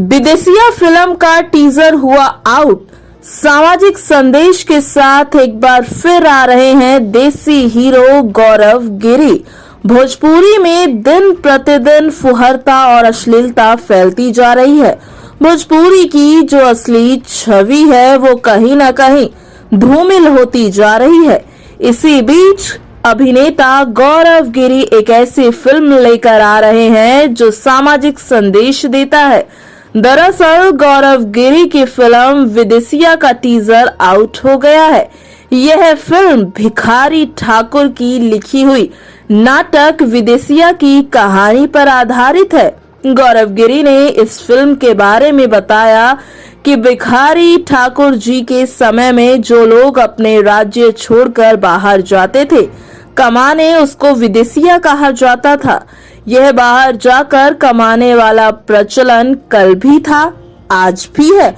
विदेशिया film का teaser हुआ out. सामाजिक संदेश के साथ एक बार फिर आ रहे हैं देसी हीरो गौरव गिरी। भोजपुरी में दिन प्रतिदिन फुहरता और अश्लीलता फैलती जा रही है। भोजपुरी की जो असली छवि है वो कहीं न कहीं धूमिल होती जा रही है। इसी बीच अभिनेता गौरव गिरी एक ऐसी फिल्म लेकर आ रहे हैं जो सामाजिक संदेश देता है। दरअसल गौरव गिरी की फिल्म विदेशिया का टीजर आउट हो गया है। यह फिल्म भिखारी ठाकुर की लिखी हुई नाटक विदेशिया की कहानी पर आधारित है। गौरव गिरी ने इस फिल्म के बारे में बताया कि भिखारी ठाकुर जी के समय में जो लोग अपने राज्य छोड़कर बाहर जाते थे कमाने, उसको विदेशिया कहा जाता था। यह बाहर जाकर कमाने वाला प्रचलन कल भी था, आज भी है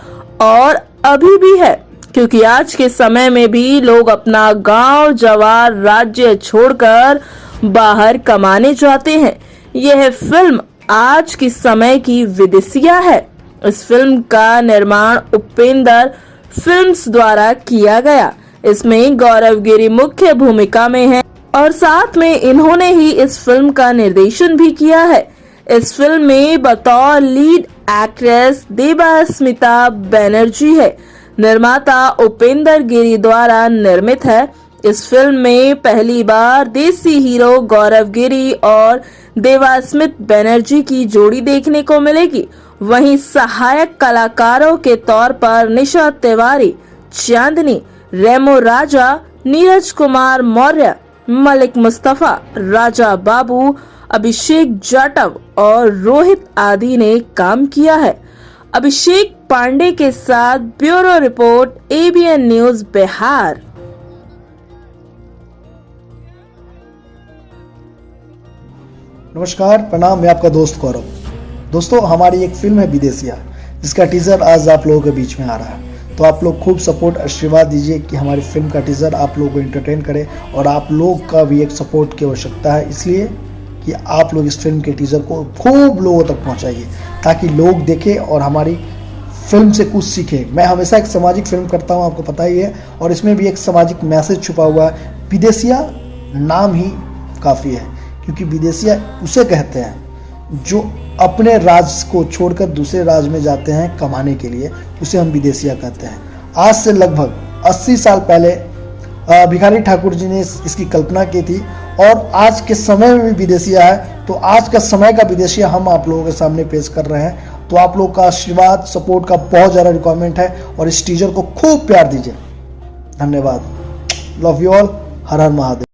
और अभी भी है, क्योंकि आज के समय में भी लोग अपना गांव, जवार, राज्य छोड़कर बाहर कमाने जाते हैं। यह फिल्म आज के समय की विदेशिया है। इस फिल्म का निर्माण उपेंद्र फिल्म्स द्वारा किया गया। इसमें गौरव गिरी मुख्य भूमिका में है और साथ में इन्होंने ही इस फिल्म का निर्देशन भी किया है। इस फिल्म में बतौर लीड एक्ट्रेस देवास्मिता बनर्जी है। निर्माता उपेंद्र गिरी द्वारा निर्मित है। इस फिल्म में पहली बार देसी हीरो गौरव गिरी और देवास्मिता बनर्जी की जोड़ी देखने को मिलेगी। वहीं सहायक कलाकारों के तौर पर निशा तिवारी, चांदनी, रेमो राजा, नीरज कुमार मौर्य, मलिक मुस्तफा, राजा बाबू, अभिषेक जाटव और रोहित आदि ने काम किया है। अभिषेक पांडे के साथ bureau report ABN news Bihar. नमस्कार, प्रणाम। मैं आपका दोस्त गौरव। दोस्तों, हमारी एक फिल्म है विदेशिया, जिसका टीजर आज आप लोगों के बीच में आ रहा है। तो आप लोग खूब सपोर्ट, आशीर्वाद दीजिए कि हमारी फिल्म का टीजर आप लोगों को एंटरटेन करे। और आप लोग का भी एक सपोर्ट की आवश्यकता है, इसलिए कि आप लोग इस फिल्म के टीजर को खूब लोगों तक पहुंचाइए, ताकि लोग देखें और हमारी फिल्म से कुछ सीखें। मैं हमेशा एक सामाजिक फिल्म करता हूं, आपको पता ही है, और इसमें भी एक सामाजिक मैसेज छुपा हुआ है। विदेशिया नाम ही काफ़ी है, क्योंकि विदेशिया उसे कहते हैं जो अपने राज्य को छोड़कर दूसरे राज्य में जाते हैं कमाने के लिए, उसे हम विदेशिया कहते हैं। आज से लगभग 80 साल पहले भिखारी ठाकुर जी ने इसकी कल्पना की थी, और आज के समय में भी विदेशिया है। तो आज का समय का विदेशिया हम आप लोगों के सामने पेश कर रहे हैं। तो आप लोगों का आशीर्वाद, सपोर्ट का बहुत ज़्यादा रिक्वायरमेंट है, और इस टीजर को खूब प्यार दीजिए। धन्यवाद। Love you all. Her her Mahadev.